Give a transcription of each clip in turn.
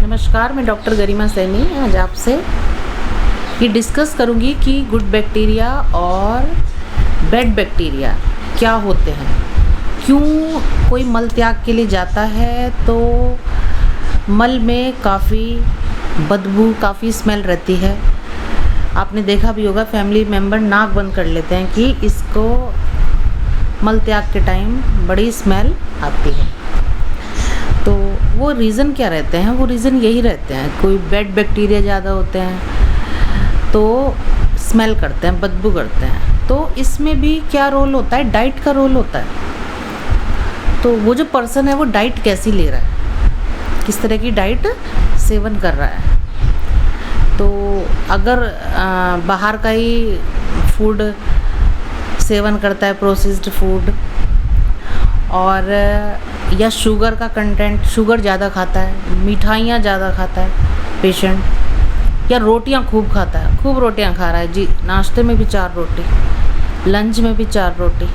नमस्कार, मैं डॉक्टर गरिमा सैनी आज आपसे ये डिस्कस करूंगी कि गुड बैक्टीरिया और बैड बैक्टीरिया क्या होते हैं। क्यों कोई मल त्याग के लिए जाता है तो मल में काफ़ी बदबू, काफ़ी स्मेल रहती है। आपने देखा भी होगा, फैमिली मेम्बर नाक बंद कर लेते हैं कि इसको मल त्याग के टाइम बड़ी स्मेल आती है। तो वो रीज़न क्या रहते हैं? वो रीज़न यही रहते हैं, कोई बैड बैक्टीरिया ज़्यादा होते हैं तो स्मेल करते हैं, बदबू करते हैं। तो इसमें भी क्या रोल होता है? डाइट का रोल होता है। तो वो जो पर्सन है वो डाइट कैसी ले रहा है, किस तरह की डाइट सेवन कर रहा है। तो अगर बाहर का ही फूड सेवन करता है, प्रोसेस्ड फूड, और या शुगर का कंटेंट, शुगर ज़्यादा खाता है, मिठाइयाँ ज़्यादा खाता है पेशेंट, या रोटियां खूब खाता है, खूब रोटियां खा रहा है जी, नाश्ते में भी 4 रोटी, लंच में भी 4 रोटी,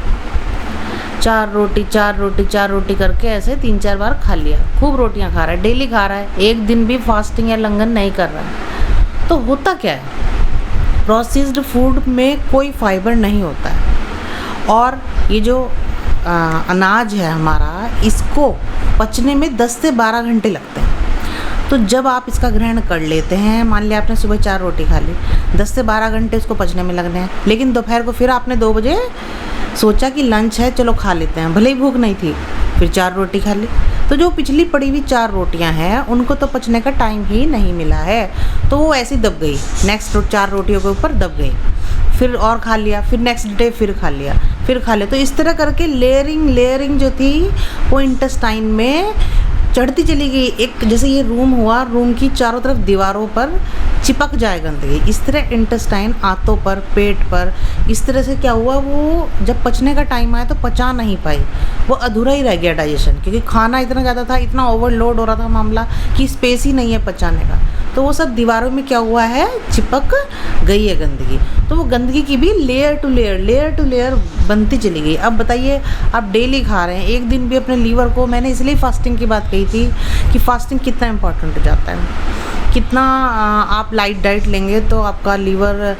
4 रोटी 4 रोटी 4 रोटी करके ऐसे 3-4 बार खा लिया, खूब रोटियां खा रहा है, डेली खा रहा है, एक दिन भी फास्टिंग या लंघन नहीं कर रहा है। तो होता क्या है? प्रोसेस्ड फूड में कोई फाइबर नहीं होता है, और ये जो अनाज है हमारा, इसको पचने में 10 से 12 घंटे लगते हैं। तो जब आप इसका ग्रहण कर लेते हैं, मान लिया आपने सुबह 4 रोटी खा ली, 10 से 12 घंटे उसको पचने में लगने हैं, लेकिन दोपहर को फिर आपने 2 बजे सोचा कि लंच है, चलो खा लेते हैं, भले ही भूख नहीं थी, फिर 4 रोटी खा ली। तो जो पिछली पड़ी हुई 4 रोटियां हैं उनको तो पचने का टाइम ही नहीं मिला है, तो वो ऐसी दब गई, नेक्स्ट 4 रोटियों के ऊपर दब गई, फिर और खा लिया, फिर नेक्स्ट डे फिर खा लिया, फिर खा लिया। तो इस तरह करके लेयरिंग जो थी वो इंटेस्टाइन में चढ़ती चली गई। एक जैसे ये रूम हुआ, रूम की चारों तरफ दीवारों पर चिपक जाए गंदगी, इस तरह इंटेस्टाइन आंतों पर, पेट पर, इस तरह से क्या हुआ, वो जब पचने का टाइम आया तो पचा नहीं पाई, वो अधूरा ही रह गया डाइजेशन, क्योंकि खाना इतना ज़्यादा था, इतना ओवरलोड हो रहा था मामला कि स्पेस ही नहीं है पचाने का। तो वो सब दीवारों में क्या हुआ है, चिपक गई है गंदगी। तो वो गंदगी की भी लेयर टू लेयर बनती चली गई। अब बताइए, आप डेली खा रहे हैं, एक दिन भी अपने लीवर को, मैंने इसलिए फास्टिंग की बात कही थी कि फास्टिंग कितना इम्पोर्टेंट हो जाता है। कितना आप लाइट डाइट लेंगे तो आपका लीवर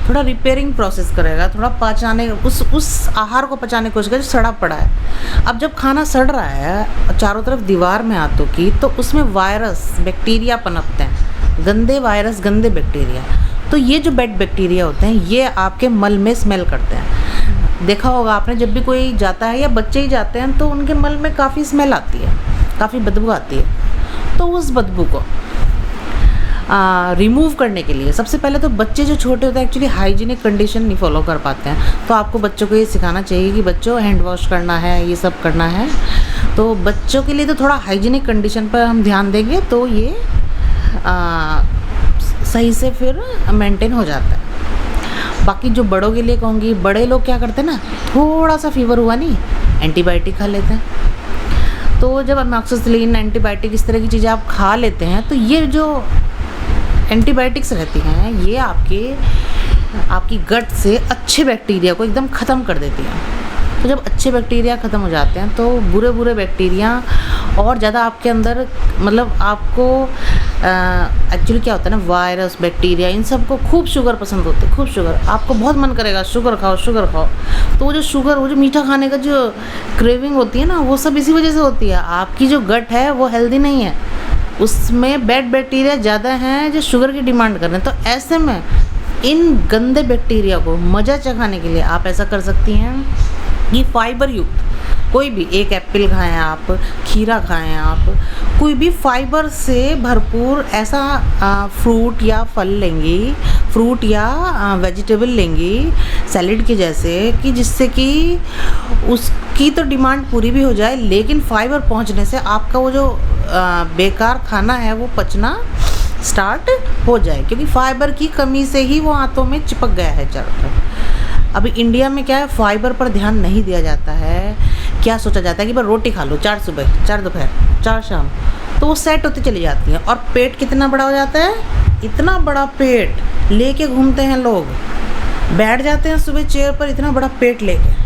थोड़ा रिपेयरिंग प्रोसेस करेगा, थोड़ा पचाने, उस आहार को पचाने की कोशिश करेगा जो सड़ा पड़ा है। अब जब खाना सड़ रहा है चारों तरफ दीवार में आंतों की, तो उसमें वायरस, बैक्टीरिया पनपते हैं, गंदे वायरस, गंदे बैक्टीरिया। तो ये जो बैड बैक्टीरिया होते हैं ये आपके मल में स्मेल करते हैं। देखा होगा आपने, जब भी कोई जाता है या बच्चे ही जाते हैं तो उनके मल में काफ़ी स्मेल आती है, काफ़ी बदबू आती है। तो उस बदबू को रिमूव करने के लिए सबसे पहले तो बच्चे जो छोटे होते हैं एक्चुअली हाइजीनिक कंडीशन नहीं फॉलो कर पाते हैं, तो आपको बच्चों को ये सिखाना चाहिए कि बच्चों हैंड वॉश करना है, ये सब करना है। तो बच्चों के लिए तो थोड़ा हाइजीनिक कंडीशन पर हम ध्यान देंगे तो ये सही से फिर मेंटेन हो जाता है। बाकी जो बड़ों के लिए कहूँगी, बड़े लोग क्या करते हैं ना, थोड़ा सा फीवर हुआ नहीं, एंटीबायोटिक खा लेते हैं। तो जब अमोक्सिसिलिन, एंटीबायोटिक, इस तरह की चीज़ें आप खा लेते हैं तो ये जो एंटीबायोटिक्स रहती हैं ये आपकी गट से अच्छे बैक्टीरिया को एकदम ख़त्म कर देती हैं। तो जब अच्छे बैक्टीरिया ख़त्म हो जाते हैं तो बुरे बैक्टीरिया और ज़्यादा आपके अंदर, मतलब आपको एक्चुअली क्या होता है ना, वायरस, बैक्टीरिया, इन सब को खूब शुगर पसंद होती है, खूब शुगर, आपको बहुत मन करेगा शुगर खाओ शुगर खाओ। तो वो जो शुगर, वो जो मीठा खाने का जो क्रेविंग होती है ना, वो सब इसी वजह से होती है। आपकी जो गट है वो हेल्दी नहीं है, उसमें बैड बैक्टीरिया ज़्यादा हैं जो शुगर की डिमांड कर रहे हैं। तो ऐसे में इन गंदे बैक्टीरिया को मज़ा चखाने के लिए आप ऐसा कर सकती हैं कि फाइबर युक्त कोई भी एक एप्पल खाएं आप, खीरा खाएं आप, कोई भी फाइबर से भरपूर ऐसा फ्रूट या फल लेंगी, फ्रूट या वेजिटेबल लेंगी सैलेड के जैसे, कि जिससे कि उसकी तो डिमांड पूरी भी हो जाए, लेकिन फाइबर पहुंचने से आपका वो जो बेकार खाना है वो पचना स्टार्ट हो जाए, क्योंकि फाइबर की कमी से ही वो आंतों में चिपक गया है चारों तरफ। अभी इंडिया में क्या है, फाइबर पर ध्यान नहीं दिया जाता है। क्या सोचा जाता है कि बस रोटी खा लो, 4 सुबह, 4 दोपहर, 4 शाम, तो वो सेट होती चली जाती है। और पेट कितना बड़ा हो जाता है, इतना बड़ा पेट लेके घूमते हैं लोग, बैठ जाते हैं सुबह चेयर पर इतना बड़ा पेट लेके।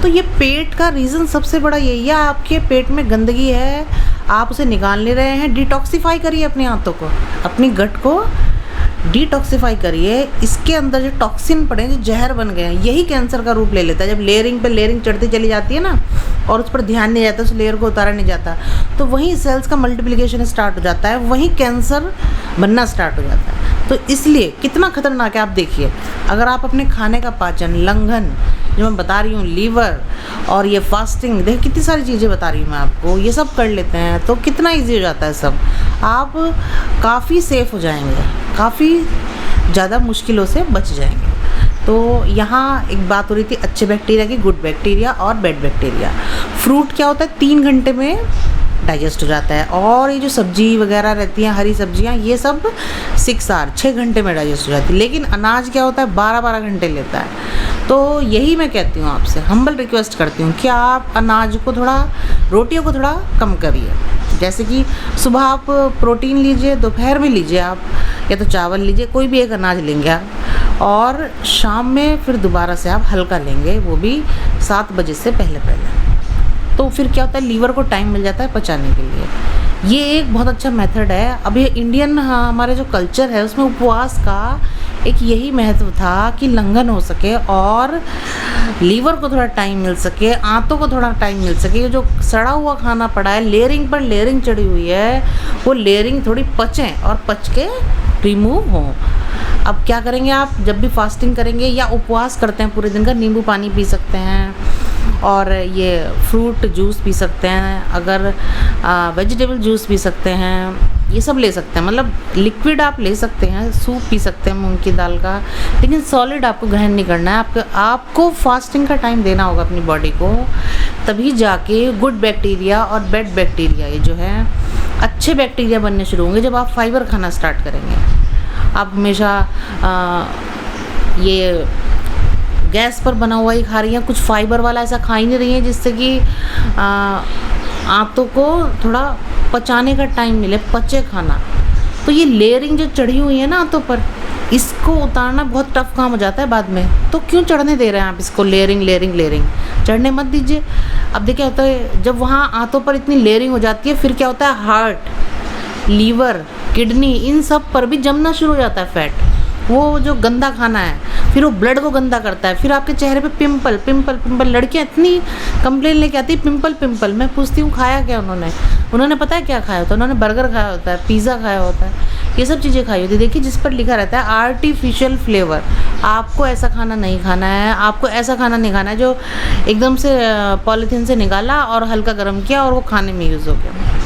तो ये पेट का रीज़न सबसे बड़ा यही है, आपके पेट में गंदगी है, आप उसे निकाल नहीं रहे हैं, डिटॉक्सिफाई करिए अपने आंतों को, अपनी गट को डिटॉक्सिफाई करिए। इसके अंदर जो टॉक्सिन पड़े, जो जहर बन गए हैं, यही कैंसर का रूप ले लेता है। जब लेयरिंग पे लेयरिंग चढ़ती चली जाती है ना, और उस पर ध्यान नहीं जाता, उस लेयर को उतारा नहीं जाता, तो वहीं सेल्स का मल्टीप्लिकेशन स्टार्ट हो जाता है, वहीं कैंसर बनना स्टार्ट हो जाता है। तो इसलिए कितना खतरनाक है, आप देखिए, अगर आप अपने खाने का पाचन, लंघन जो मैं बता रही हूँ, लीवर और ये फास्टिंग, देखिए कितनी सारी चीज़ें बता रही हूँ मैं आपको, ये सब कर लेते हैं तो कितना इजी हो जाता है सब। आप काफ़ी सेफ हो जाएंगे, काफ़ी ज़्यादा मुश्किलों से बच जाएंगे। तो यहाँ एक बात हो रही थी अच्छे बैक्टीरिया की, गुड बैक्टीरिया और बैड बैक्टीरिया। फ्रूट क्या होता है, 3 घंटे में डाइजेस्ट हो जाता है, और ये जो सब्जी वगैरह रहती हैं, हरी सब्जियाँ, ये सब 6 घंटे में डाइजेस्ट हो जाती है। लेकिन अनाज क्या होता है, 12 घंटे लेता है। तो यही मैं कहती हूँ आपसे, हम्बल रिक्वेस्ट करती हूँ कि आप अनाज को थोड़ा, रोटियों को थोड़ा कम करिए। जैसे कि सुबह आप प्रोटीन लीजिए, दोपहर में लीजिए आप, या तो चावल लीजिए, कोई भी एक अनाज लेंगे आप, और शाम में फिर दोबारा से आप हल्का लेंगे, वो भी 7 बजे से पहले पहले। तो फिर क्या होता है, लीवर को टाइम मिल जाता है पचाने के लिए। ये एक बहुत अच्छा मेथड है। अब ये इंडियन हमारे जो कल्चर है, उसमें उपवास का एक यही महत्व था कि लंघन हो सके और लीवर को थोड़ा टाइम मिल सके, आंतों को थोड़ा टाइम मिल सके। ये जो सड़ा हुआ खाना पड़ा है, लेयरिंग पर लेयरिंग चढ़ी हुई है, वो लेयरिंग थोड़ी पचें और पच के रिमूव हों। अब क्या करेंगे आप, जब भी फास्टिंग करेंगे या उपवास करते हैं पूरे दिन का, नींबू पानी पी सकते हैं, और ये फ्रूट जूस पी सकते हैं, अगर वेजिटेबल जूस पी सकते हैं, ये सब ले सकते हैं। मतलब लिक्विड आप ले सकते हैं, सूप पी सकते हैं मूंग की दाल का, लेकिन सॉलिड आपको ग्रहण नहीं करना है। आपको फास्टिंग का टाइम देना होगा अपनी बॉडी को, तभी जाके गुड बैक्टीरिया और बैड बैक्टीरिया, ये जो है अच्छे बैक्टीरिया बनने शुरू होंगे जब आप फाइबर खाना स्टार्ट करेंगे। आप हमेशा ये गैस पर बना हुआ ही खा रही हैं, कुछ फाइबर वाला ऐसा खा ही नहीं रही हैं जिससे कि आंतों को थोड़ा पचाने का टाइम मिले, पचे खाना। तो ये लेयरिंग जो चढ़ी हुई है ना आंतों पर, इसको उतारना बहुत टफ काम हो जाता है बाद में। तो क्यों चढ़ने दे रहे हैं आप इसको, लेयरिंग लेयरिंग लेयरिंग, चढ़ने मत दीजिए। अब देखिए क्या होता है, जब वहाँ आंतों पर इतनी लेयरिंग हो जाती है, फिर क्या होता है, हार्ट, लीवर, किडनी, इन सब पर भी जमना शुरू हो जाता है फैट। वो जो गंदा खाना है, फिर वो ब्लड को गंदा करता है, फिर आपके चेहरे पे पिंपल पिंपल पिंपल। लड़कियां इतनी कंप्लेन लेके आती, पिंपल पिंपल। मैं पूछती हूँ खाया क्या उन्होंने पता है क्या खाया होता है, उन्होंने बर्गर खाया होता है, पिज़्ज़ा खाया होता है, ये सब चीज़ें खाई होती है। देखिए जिस पर लिखा रहता है आर्टिफिशियल फ्लेवर, आपको ऐसा खाना नहीं खाना है, आपको ऐसा खाना नहीं खाना है जो एकदम से पॉलीथीन से निकाला और हल्का गर्म किया और वो खाने में यूज़ हो गया।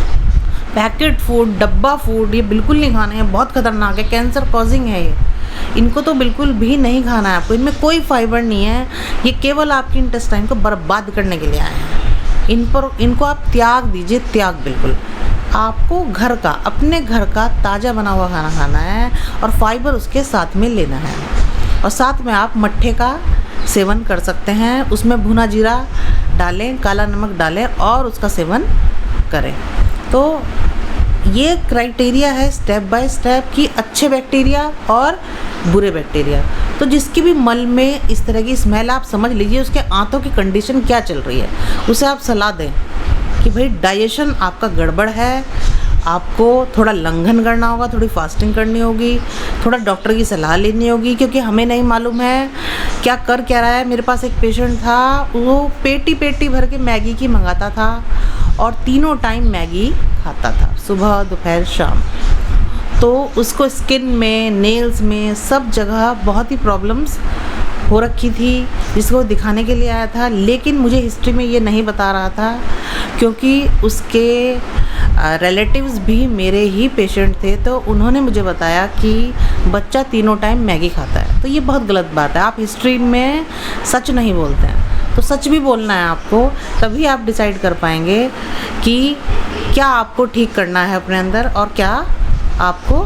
पैकेट फूड, डब्बा फूड, ये बिल्कुल नहीं खाना है, बहुत ख़तरनाक है, कैंसर कॉजिंग है ये। इनको तो बिल्कुल भी नहीं खाना है आपको, इनमें कोई फाइबर नहीं है, ये केवल आपकी इंटेस्टाइन को बर्बाद करने के लिए आए हैं। इनको आप त्याग दीजिए, त्याग बिल्कुल। आपको घर का, अपने घर का ताज़ा बना हुआ खाना खाना है, और फाइबर उसके साथ में लेना है। और साथ में आप मट्ठे का सेवन कर सकते हैं, उसमें भुना जीरा डालें, काला नमक डालें और उसका सेवन करें। तो ये क्राइटेरिया है स्टेप बाय स्टेप कि अच्छे बैक्टीरिया और बुरे बैक्टीरिया। तो जिसकी भी मल में इस तरह की स्मेल, आप समझ लीजिए उसके आंतों की कंडीशन क्या चल रही है, उसे आप सलाह दें कि भाई डाइजेशन आपका गड़बड़ है, आपको थोड़ा लंघन करना होगा, थोड़ी फास्टिंग करनी होगी, थोड़ा डॉक्टर की सलाह लेनी होगी, क्योंकि हमें नहीं मालूम है क्या कर क्या रहा है। मेरे पास एक पेशेंट था, वो पेटी पेटी भर के मैगी की मंगाता था और 3 टाइम मैगी खाता था, सुबह दोपहर शाम। तो उसको स्किन में, नेल्स में, सब जगह बहुत ही प्रॉब्लम्स हो रखी थी, जिसको दिखाने के लिए आया था। लेकिन मुझे हिस्ट्री में ये नहीं बता रहा था, क्योंकि उसके रिलेटिव्स भी मेरे ही पेशेंट थे, तो उन्होंने मुझे बताया कि बच्चा 3 टाइम मैगी खाता है। तो ये बहुत गलत बात है, आप हिस्ट्री में सच नहीं बोलते हैं। तो सच भी बोलना है आपको, तभी आप डिसाइड कर पाएंगे कि क्या आपको ठीक करना है अपने अंदर और क्या आपको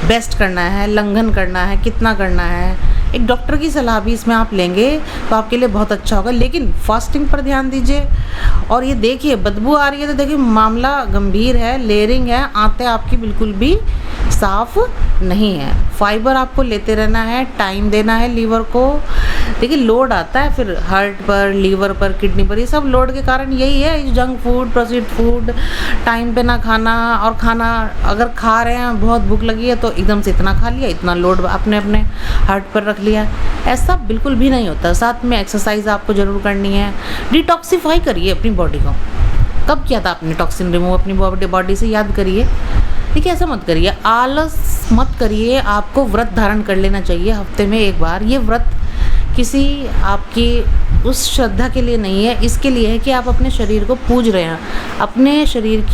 बेस्ट करना है, लंघन करना है, कितना करना है। एक डॉक्टर की सलाह भी इसमें आप लेंगे तो आपके लिए बहुत अच्छा होगा। लेकिन फास्टिंग पर ध्यान दीजिए। और ये देखिए बदबू आ रही है तो देखिए मामला गंभीर है, लेयरिंग है, आंतें आपकी बिल्कुल भी साफ नहीं है। फाइबर आपको लेते रहना है, टाइम देना है लीवर को। देखिए लोड आता है फिर हार्ट पर, लीवर पर, किडनी पर, ये सब लोड के कारण यही है, junk food, processed food, time पे ना खाना, और खाना अगर खा रहे हैं बहुत भूख लगी है तो एकदम से इतना खा लिया, इतना लोड अपने अपने हार्ट पर रख लिया। ऐसा बिल्कुल भी नहीं होता। साथ में एक्सरसाइज आपको ज़रूर करनी है। डिटॉक्सिफाई करिए अपनी बॉडी को। कब किया था आपने टॉक्सिन रिमूव अपनी बॉडी से, याद करिए। देखिए ऐसा मत करिए, आलस मत करिए। आपको व्रत धारण कर लेना चाहिए हफ्ते में एक बार। ये व्रत किसी आपकी उस श्रद्धा के लिए नहीं है, इसके लिए है कि आप अपने शरीर को पूज रहे हैं। अपने शरीर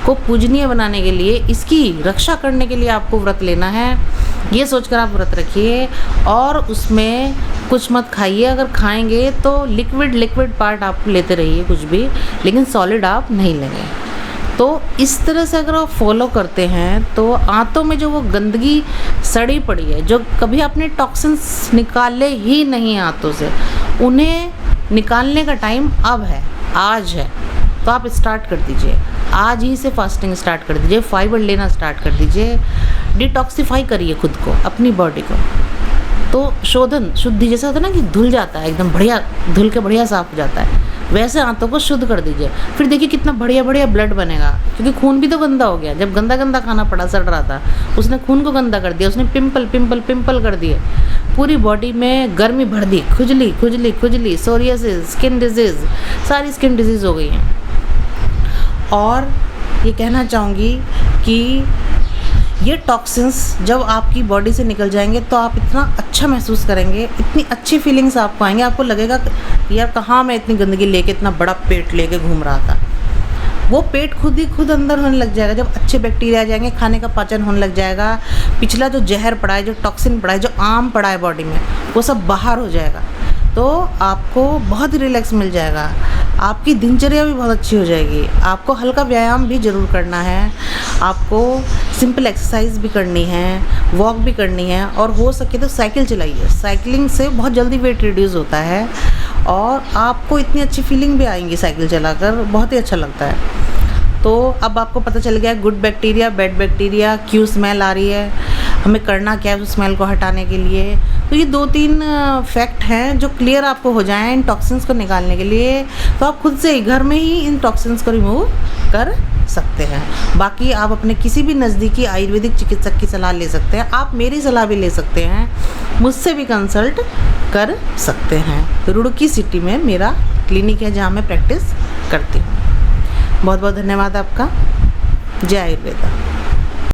को पूजनीय बनाने के लिए, इसकी रक्षा करने के लिए आपको व्रत लेना है। ये सोचकर आप व्रत रखिए और उसमें कुछ मत खाइए। अगर खाएंगे तो लिक्विड पार्ट आप लेते रहिए कुछ भी, लेकिन सॉलिड आप नहीं लेंगे। तो इस तरह से अगर आप फॉलो करते हैं तो आंतों में जो वो गंदगी सड़ी पड़ी है, जो कभी आपने टॉक्सिन्स निकाले ही नहीं आंतों से, उन्हें निकालने का टाइम अब है, आज है। तो आप स्टार्ट कर दीजिए, आज ही से फास्टिंग स्टार्ट कर दीजिए, फाइबर लेना स्टार्ट कर दीजिए, डिटॉक्सिफाई करिए खुद को, अपनी बॉडी को। तो शोधन, शुद्धि, जैसे होता है ना कि धुल जाता है एकदम बढ़िया, धुल के बढ़िया साफ हो जाता है, वैसे आंतों को शुद्ध कर दीजिए। फिर देखिए कितना बढ़िया ब्लड बनेगा, क्योंकि खून भी तो गंदा हो गया। जब गंदा खाना पड़ा, सड़ रहा था, उसने खून को गंदा कर दिया, उसने पिंपल कर दिए, पूरी बॉडी में गर्मी भर दी, खुजली, सोरियासिस, स्किन डिजीज़, सारी स्किन डिजीज़ हो गई हैं। और ये कहना चाहूँगी कि ये टॉक्सिन्स जब आपकी बॉडी से निकल जाएंगे तो आप इतना अच्छा महसूस करेंगे, इतनी अच्छी फीलिंग्स आपको आएंगे। आपको लगेगा यार कहाँ मैं इतनी गंदगी लेके, इतना बड़ा पेट लेके घूम रहा था। वो पेट खुद अंदर होने लग जाएगा। जब अच्छे बैक्टीरिया आ जाएंगे, खाने का पाचन होने लग जाएगा, पिछला जो जहर पड़ा है, जो टॉक्सिन पड़ा है, जो आम पड़ा है बॉडी में, वो सब बाहर हो जाएगा। तो आपको बहुत रिलैक्स मिल जाएगा, आपकी दिनचर्या भी बहुत अच्छी हो जाएगी। आपको हल्का व्यायाम भी ज़रूर करना है, आपको सिंपल एक्सरसाइज भी करनी है, वॉक भी करनी है, और हो सके तो साइकिल चलाइए। साइकिलिंग से बहुत जल्दी वेट रिड्यूस होता है और आपको इतनी अच्छी फीलिंग भी आएंगी साइकिल चलाकर, बहुत ही अच्छा लगता है। तो अब आपको पता चल गया गुड बैक्टीरिया, बैड बैक्टीरिया, क्यों स्मेल आ रही है, हमें करना क्या है उस स्मेल को हटाने के लिए। तो ये 2-3 फैक्ट हैं जो क्लियर आपको हो जाएं इन टॉक्सिन्स को निकालने के लिए। तो आप खुद से ही घर में ही इन टॉक्सिन्स को रिमूव कर सकते हैं। बाकी आप अपने किसी भी नज़दीकी आयुर्वेदिक चिकित्सक की सलाह ले सकते हैं। आप मेरी सलाह भी ले सकते हैं, मुझसे भी कंसल्ट कर सकते हैं। रुड़की सिटी में मेरा क्लिनिक है जहाँ मैं प्रैक्टिस करती हूँ। बहुत बहुत धन्यवाद आपका। जय आयुर्वेदा।